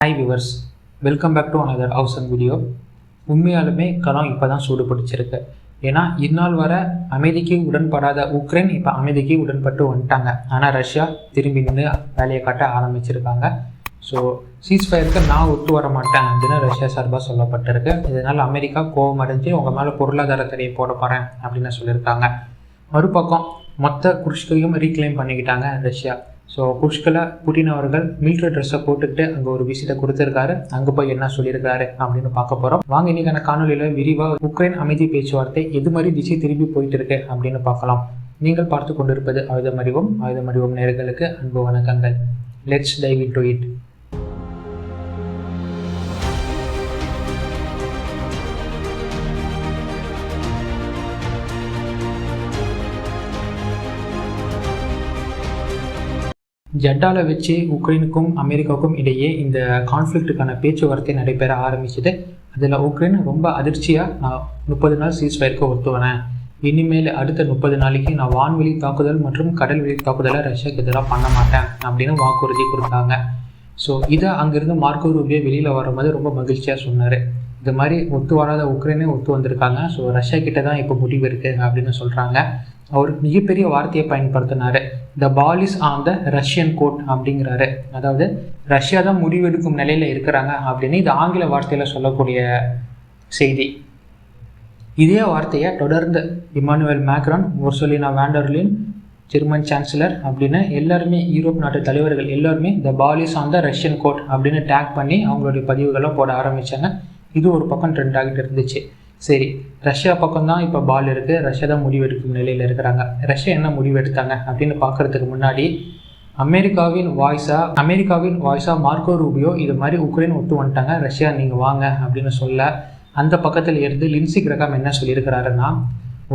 Hi viewers, welcome back to another ஹவுசன் video. உண்மையாலுமே களம் இப்போ தான் சூடு பிடிச்சிருக்கு. ஏன்னா இந்நாள் வர அமைதிக்கு உடன்படாத உக்ரைன் இப்போ அமைதிக்கு உடன்பட்டு வந்துட்டாங்க. ஆனால் ரஷ்யா திரும்பி நின்று வேலையை காட்ட ஆரம்பிச்சிருக்காங்க. ஸோ சீஸ்ஃபயருக்கு நான் ஒத்து வர மாட்டேன் அப்படின்னு ரஷ்யா சார்பாக சொல்லப்பட்டிருக்கு. இதனால் அமெரிக்கா கோபம் அடைஞ்சு உங்கள் மேலே பொருளாதார தடையை போட போகிறேன் அப்படின்னு சொல்லியிருக்காங்க. மறுபக்கம் மொத்த குர்ஸ்கையும் ரீக்ளைம் பண்ணிக்கிட்டாங்க ரஷ்யா. ஸோ குர்ஸ்கில் புட்டின் அவர்கள் மிலிட்ரி ட்ரெஸ்ஸை போட்டுக்கிட்டு அங்கே ஒரு விசிட்டை கொடுத்துருக்காரு. அங்கே போய் என்ன சொல்லியிருக்காரு அப்படின்னு பார்க்க போகிறோம். வாங்க இன்னைக்கான காணொலியில் விரிவாக உக்ரைன் அமைதி பேச்சுவார்த்தை எது மாதிரி திசை திரும்பி போயிட்டு இருக்கு அப்படின்னு பார்க்கலாம். நீங்கள் பார்த்து கொண்டிருப்பது ஆயுதமடிவம் நேயர்களுக்கு அன்பு வணக்கங்கள். Let's dive into it. ஜெட்டாவில் வச்சு உக்ரைனுக்கும் அமெரிக்காவுக்கும் இடையே இந்த கான்ஃப்ளிக்ட்டுக்கான பேச்சுவார்த்தை நடைபெற ஆரம்பிச்சது. அதில் உக்ரைன் ரொம்ப அதிர்ச்சியாக நான் 30 நாள் சீஸ்ஃபயருக்கு ஒத்துவனேன், இனிமேல் அடுத்த 30 நாளைக்கு நான் வான்வெளி தாக்குதல் மற்றும் கடல்வெளி தாக்குதலை ரஷ்யாவுக்கு எதிராக பண்ண மாட்டேன் அப்படின்னு வாக்குறுதி கொடுத்தாங்க. ஸோ இதை அங்கேருந்து மார்க்கோ ரூபியோ வெளியில் வரும்போது ரொம்ப மகிழ்ச்சியாக சொன்னார். இது மாதிரி ஒத்து வராத உக்ரைனே ஒத்து வந்திருக்காங்க. ஸோ ரஷ்யா கிட்ட தான் இப்போ முடிவு இருக்குது அப்படின்னு சொல்கிறாங்க. அவர் மிகப்பெரிய வார்த்தையை பயன்படுத்தினார். The ball is on the Russian court அப்படிங்கிறாரு. அதாவது ரஷ்யா தான் முடிவெடுக்கும் நிலையில் இருக்கிறாங்க அப்படின்னு இது ஆங்கில வார்த்தையில் சொல்லக்கூடிய செய்தி. இதே வார்த்தையை தொடர்ந்து Emmanuel Macron, Ursula von der Leyen, German chancellor அப்படின்னு எல்லாருமே யூரோப் நாட்டு தலைவர்கள் எல்லாருமே the ball is on the Russian court அப்படின்னு டேக் பண்ணி அவங்களுடைய பதிவுகளை போட ஆரம்பித்தாங்க. இது ஒரு பக்கம் ட்ரெண்ட் ஆகிட்டு இருந்துச்சு. சரி, ரஷ்யா பக்கம் தான் இப்போ பால் இருக்குது, ரஷ்யா தான் முடிவெடுக்கும் நிலையில் இருக்கிறாங்க. ரஷ்யா என்ன முடிவெடுத்தாங்க அப்படின்னு பார்க்குறதுக்கு முன்னாடி அமெரிக்காவின் வாய்ஸாக மார்க்கோ ரூபியோ இது மாதிரி உக்ரைன் ஒத்து வந்துட்டாங்க, ரஷ்யா நீங்கள் வாங்க அப்படின்னு சொல்ல, அந்த பக்கத்தில் இருந்து லின்சி கிரகாம் என்ன சொல்லியிருக்கிறாருன்னா,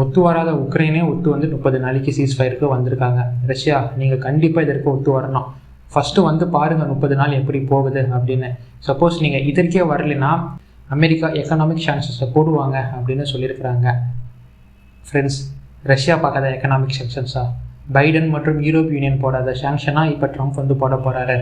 ஒத்து வராத உக்ரைனே ஒத்து வந்து 30 நாளைக்கு சீஸ்ஃபயருக்கு வந்திருக்காங்க. ரஷ்யா நீங்கள் கண்டிப்பாக இதற்கு ஒத்து வரணும், ஃபஸ்ட்டு வந்து பாருங்கள் 30 நாள் எப்படி போகுது அப்படின்னு. சப்போஸ் நீங்கள் இதற்கே வரலைன்னா அமெரிக்கா எக்கனாமிக் சாங்ஷன்ஸை போடுவாங்க அப்படின்னு சொல்லியிருக்கிறாங்க. ஃப்ரெண்ட்ஸ், ரஷ்யா பார்க்காத எக்கனாமிக் சாங்ஷன்ஸா? பைடன் மற்றும் யூரோப் யூனியன் போடாத சாங்ஷனாக இப்போ ட்ரம்ப் வந்து போட போகிறாரு.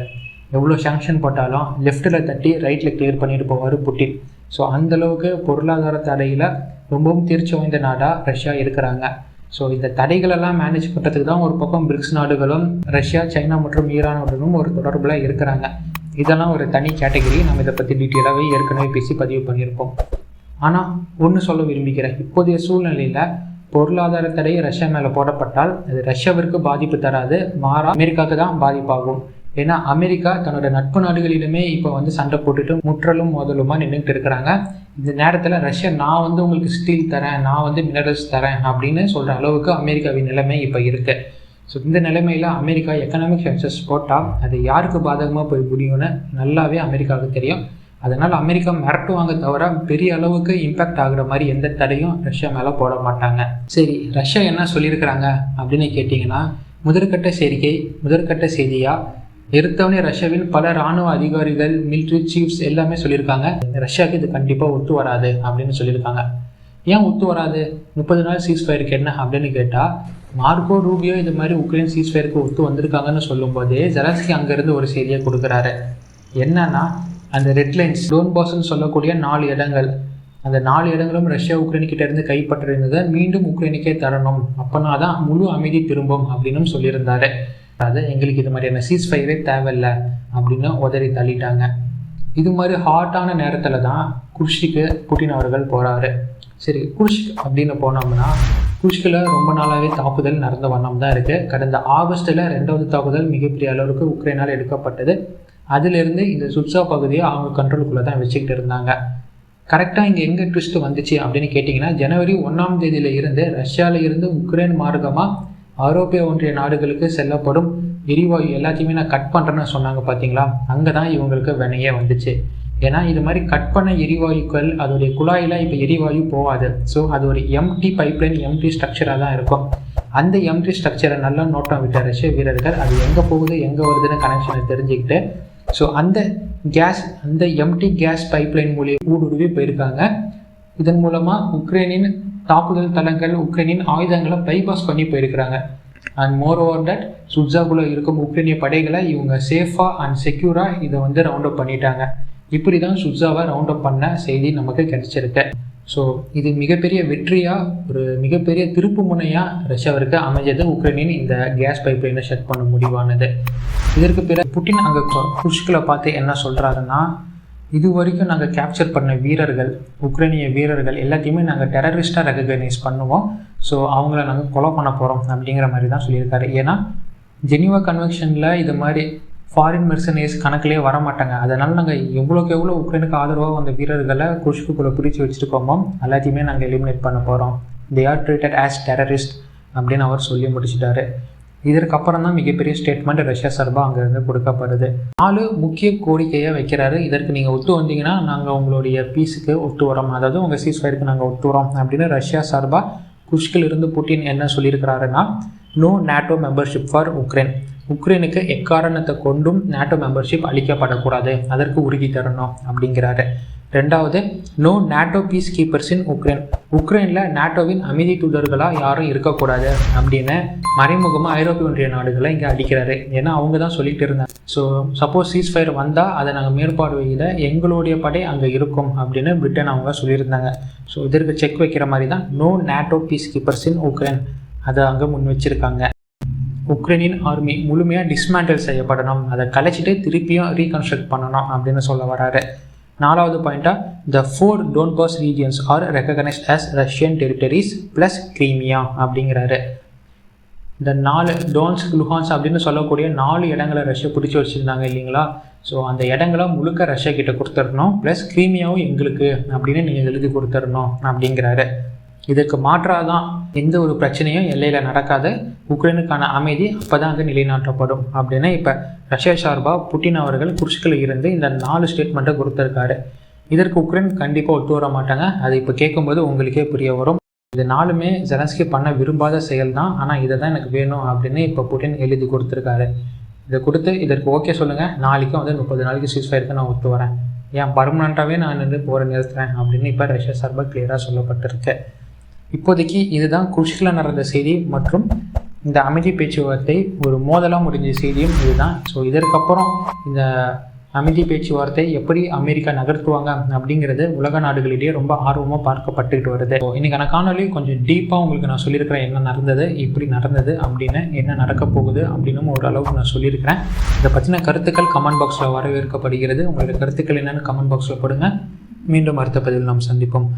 எவ்வளோ சாங்ஷன் போட்டாலும் லெஃப்ட்டில் தட்டி ரைட்டில் கிளியர் பண்ணிட்டு போவார் புட்டின். ஸோ அந்தளவுக்கு பொருளாதார தடையில் ரொம்பவும் தேர்ச்சி வாய்ந்த நாடாக ரஷ்யா இருக்கிறாங்க. ஸோ இந்த தடைகளெல்லாம் மேனேஜ் பண்ணுறதுக்கு தான் ஒரு பக்கம் பிரிக்ஸ் நாடுகளும் ரஷ்யா, சைனா மற்றும் ஈரானுடனும் ஒரு தொடர்பில் இருக்கிறாங்க. இதெல்லாம் ஒரு தனி கேட்டகரி. நம்ம இதை பற்றி டீட்டெயிலாகவே ஏற்கனவே பேசி பதிவு பண்ணியிருப்போம். ஆனால் ஒன்று சொல்ல விரும்புகிறேன், இப்போதைய சூழ்நிலையில் பொருளாதார தடை ரஷ்யா மேலே போடப்பட்டால் அது ரஷ்யாவிற்கு பாதிப்பு தராது, மாறா அமெரிக்காவுக்கு தான் பாதிப்பாகும். ஏன்னா அமெரிக்கா தன்னோட நட்பு நாடுகளிலுமே இப்போ வந்து சண்டை போட்டுட்டு முற்றலும் மோதலுமா நின்றுட்டு இருக்கிறாங்க. இந்த நேரத்தில் ரஷ்யா நான் வந்து உங்களுக்கு ஸ்டீல் தரேன், நான் வந்து மினரல்ஸ் தரேன் அப்படின்னு சொல்கிற அளவுக்கு அமெரிக்காவின் நிலைமை இப்போ இருக்குது. ஸோ இந்த நிலைமையில் அமெரிக்கா எக்கனாமிக் சாங்ஷன்ஸ் போட்டால் அது யாருக்கு பாதகமாக போய் முடியும்னு நல்லாவே அமெரிக்காவுக்கு தெரியும். அதனால் அமெரிக்கா மிரட்டுவாங்க தவிர பெரிய அளவுக்கு இம்பேக்ட் ஆகுற மாதிரி எந்த தடையும் ரஷ்யா மேலே போட மாட்டாங்க. சரி, ரஷ்யா என்ன சொல்லியிருக்கிறாங்க அப்படின்னு கேட்டிங்கன்னா, முதற்கட்ட செய்தியாக எடுத்தவனே ரஷ்யாவின் பல இராணுவ அதிகாரிகள், மிலிட்ரி சீஃப்ஸ் எல்லாமே சொல்லியிருக்காங்க ரஷ்யாவுக்கு இது கண்டிப்பாக ஒத்து வராது அப்படின்னு சொல்லியிருக்காங்க. ஏன் ஒத்து வராது? 30 நாள் சீஸ்ஃபயருக்கு என்ன அப்படின்னு கேட்டால், மார்க்கோ ரூபியோ இது மாதிரி உக்ரைன் சீஸ்ஃபயருக்கு ஒத்து வந்திருக்காங்கன்னு சொல்லும்போதே ஜெலன்ஸ்கி அங்கேருந்து ஒரு செய்தியை கொடுக்குறாரு. என்னன்னா, அந்த ரெட்லைன்ஸ் டோன்பாஸ்ன்னு சொல்லக்கூடிய 4 இடங்கள், அந்த 4 இடங்களும் ரஷ்யா உக்ரைன்கிட்ட இருந்து கைப்பற்றிருந்ததை மீண்டும் உக்ரைனுக்கே தரணும், அப்போனா தான் முழு அமைதி திரும்பும் அப்படின்னு சொல்லியிருந்தாரு. அது எங்களுக்கு இது மாதிரியான சீஸ்ஃபயரே தேவையில்லை அப்படின்னு உதறி தள்ளிட்டாங்க. இது மாதிரி ஹாட்டான நேரத்தில் தான் குர்ஸ்க்கு புட்டின் அவர்கள் போகிறாரு. சரி, குர்ஸ்க் அப்படின்னு போனோம்னா குர்ஸ்கில் ரொம்ப நாளாகவே தாக்குதல் நடந்த வண்ணம் தான் இருக்குது. கடந்த ஆகஸ்ட்டில் 2வது தாக்குதல் மிகப்பெரிய அளவுக்கு உக்ரைனால் எடுக்கப்பட்டது. அதிலிருந்து இந்த சுட்சா பகுதியை அவங்க கண்ட்ரோலுக்குள்ளே தான் வச்சுக்கிட்டு இருந்தாங்க. கரெக்டாக இங்கே எங்கே ட்விஸ்ட் வந்துச்சு அப்படின்னு கேட்டிங்கன்னா, ஜனவரி 1ஆம் தேதியில் இருந்து ரஷ்யாவில் இருந்து உக்ரைன் மார்க்கமாக ஐரோப்பிய ஒன்றிய நாடுகளுக்கு செல்லப்படும் எரிவாயு எல்லாத்தையுமே நான் கட் பண்ணுறேன்னு சொன்னாங்க பார்த்தீங்களா, அங்கே தான் இவங்களுக்கு வினையே வந்துச்சு. ஏன்னா இது மாதிரி கட் பண்ண எரிவாயுக்கள் அதோடைய குழாயில் இப்போ எரிவாயு போகாது. ஸோ அது ஒரு எம்டி பைப்லைன், எம்டி ஸ்ட்ரக்சராக தான் இருக்கும். அந்த எம்டி ஸ்ட்ரக்சரை நல்லா நோட்டம் விட்ட ரஷ்ய வீரர்கள் அது எங்கே போகுது எங்கே வருதுன்னு கனெக்ஷனை தெரிஞ்சுக்கிட்டு ஸோ அந்த எம்டி கேஸ் பைப்லைன் மூலியம் ஊடுருவி போயிருக்காங்க. இதன் மூலமாக உக்ரைனின் தாக்குதல் தளங்கள், உக்ரைனின் ஆயுதங்களை பைபாஸ் பண்ணி போயிருக்கிறாங்க. அண்ட் மோர் ஓவர் தட் சுட்சாக்குள்ளே இருக்கும் உக்ரைனிய படைகளை இவங்க சேஃபாக அண்ட் செக்யூராக இதை வந்து ரவுண்ட் அப் பண்ணிட்டாங்க. இப்படி தான் சுட்சாவை ரவுண்ட் அப் பண்ண செய்தி நமக்கு கிடைச்சிருக்கு. ஸோ இது மிகப்பெரிய வெற்றியாக, ஒரு மிகப்பெரிய திருப்பு முனையாக ரஷ்யாவிற்கு அமைஞ்சது உக்ரைனின் இந்த கேஸ் பைப்லைனை ஷட் பண்ண முடிவானது. இதற்கு பிறகு புட்டின் அங்கே குர்ஸ்கில் பார்த்து என்ன சொல்கிறாருன்னா, இது வரைக்கும் நாங்கள் கேப்சர் பண்ண வீரர்கள், உக்ரைனிய வீரர்கள் எல்லாத்தையுமே நாங்கள் டெரரிஸ்ட்டாக ரெகக்னைஸ் பண்ணுவோம். ஸோ அவங்கள நாங்கள் கொலை பண்ண போகிறோம் அப்படிங்கிற மாதிரி தான் சொல்லியிருக்காரு. ஏன்னா ஜெனீவா கன்வென்ஷனில் இது மாதிரி ஃபாரின் மெர்சனரிஸ் கணக்கிலே வர மாட்டாங்க. அதனால் நாங்கள் எவ்வளோக்கு எவ்வளோ உக்ரைனுக்கு ஆதரவாக அந்த வீரர்களை குர்ஸ்குள்ளே பிடிச்சி வச்சுருக்கோமோ எல்லாத்தையுமே நாங்கள் எலிமினேட் பண்ண போகிறோம். They are treated as terrorist அப்படின்னு அவர் சொல்லி முடிச்சிட்டாரு. இதற்கப்புறம் தான் மிகப்பெரிய ஸ்டேட்மெண்ட் ரஷ்யா சார்பாக அங்கேருந்து கொடுக்கப்படுது. 4 முக்கிய கோரிக்கையை வைக்கிறாரு. இதற்கு நீங்கள் ஒத்து வந்தீங்கன்னா நாங்கள் உங்களுடைய பீஸுக்கு ஒத்து வரோம், அதாவது உங்கள் சீஸ்ஃபயருக்கு நாங்கள் ஒத்து வரோம் அப்படின்னு ரஷ்யா சார்பாக குர்ஸ்கில் இருந்து புட்டின் என்ன சொல்லியிருக்கிறாருன்னா, no NATO membership for Ukraine. உக்ரைனுக்கு எக்காரணத்தை கொண்டும் நேட்டோ மெம்பர்ஷிப் அளிக்கப்படக்கூடாது, அதற்கு உறுதி தரணும் அப்படிங்கிறாரு. 2வது, நோ நேட்டோ பீஸ் கீப்பர்ஸ் இன் உக்ரைன். உக்ரைனில் நேட்டோவின் அமைதி தூதர்களாக யாரும் இருக்கக்கூடாது அப்படின்னு மறைமுகமாக ஐரோப்பிய ஒன்றிய நாடுகளை இங்கே அடிக்கிறாரு. ஏன்னா அவங்க தான் சொல்லிட்டு இருந்தாங்க, ஸோ சப்போஸ் சீஸ்ஃபயர் வந்தால் அதை நாங்கள் மேற்பார்வையிட எங்களுடைய படை அங்கே இருக்கும் அப்படின்னு பிரிட்டன் அவங்க சொல்லியிருந்தாங்க. ஸோ இதற்கு செக் வைக்கிற மாதிரி தான் நோ நேட்டோ பீஸ் கீப்பர்ஸ் இன் உக்ரைன் அதை அங்கே முன் வச்சுருக்காங்க. உக்ரைனின் ஆர்மி முழுமையாக டிஸ்மேண்டில் செய்யப்படணும், அதை கலைச்சிட்டு திருப்பியும் ரீகன்ஸ்ட்ரக்ட் பண்ணணும் அப்படின்னு சொல்ல வராரு. 4வது பாயிண்ட்டாக, the 4 Donbas regions are recognised as Russian territories plus Crimea அப்படிங்கிறாரு. இந்த 4 டோன்ஸ் லுஹான்ஸ் அப்படின்னு சொல்லக்கூடிய 4 இடங்களை ரஷ்யா பிடிச்சி வச்சுருந்தாங்க இல்லைங்களா. ஸோ அந்த இடங்களை முழுக்க ரஷ்யா கிட்ட கொடுத்துடணும், ப்ளஸ் கிரீமியாவும் எங்களுக்கு அப்படின்னு நீங்கள் எழுதி கொடுத்துடணும் அப்படிங்கிறாரு. இதற்கு மாற்றாக தான் எந்த ஒரு பிரச்சனையும் எல்லையில் நடக்காது, உக்ரைனுக்கான அமைதி அப்போ தான் அங்கே நிலைநாட்டப்படும் அப்படின்னு இப்போ ரஷ்யா சார்பாக புட்டின் அவர்கள் குர்ஸ்கில் இருந்து இந்த 4 ஸ்டேட்மெண்ட்டை கொடுத்துருக்காரு. இதற்கு உக்ரைன் கண்டிப்பாக ஒத்து வர மாட்டாங்க. அது இப்போ கேட்கும்போது உங்களுக்கே புரிய வரும். இது 4மே ஜெலன்ஸ்கி பண்ண விரும்பாத செயல் தான், ஆனால் இதை தான் எனக்கு வேணும் அப்படின்னு இப்போ புட்டின் எழுதி கொடுத்துருக்காரு. இதை கொடுத்து இதற்கு ஓகே சொல்லுங்கள், நாளைக்கு வந்து 30 நாளைக்கு சீஸ்ஃபயருக்கு நான் ஒத்து வரேன், ஏன் பர்மனண்ட்டாகவே நான் நின்று போகிற நிறுத்துறேன் அப்படின்னு இப்போ ரஷ்யா சார்பாக கிளியராக சொல்லப்பட்டிருக்கு. இப்போதைக்கு இதுதான் குர்ஸ்கில் நடந்த செய்தி மற்றும் இந்த அமைதி பேச்சுவார்த்தை ஒரு மோதலாக முடிஞ்ச செய்தியும் இதுதான். ஸோ இதற்கப்புறம் இந்த அமைதி பேச்சுவார்த்தை எப்படி அமெரிக்கா நகர்த்துவாங்க அப்படிங்கிறது உலக நாடுகளிடையே ரொம்ப ஆர்வமாக பார்க்கப்பட்டுக்கிட்டு வருது. ஸோ இன்றைக்கான காணொலி கொஞ்சம் டீப்பாக உங்களுக்கு நான் சொல்லியிருக்கிறேன், என்ன நடந்தது, இப்படி நடந்தது அப்படின்னு, என்ன நடக்க போகுது அப்படின்னு ஓரளவுக்கு நான் சொல்லியிருக்கிறேன். இதை பற்றின கருத்துக்கள் கமெண்ட் பாக்ஸில் வரவேற்கப்படுகிறது. உங்களுடைய கருத்துக்கள் என்னென்னு கமெண்ட் பாக்ஸில் போடுங்க. மீண்டும் அடுத்த பதிவில் நாம் சந்திப்போம்.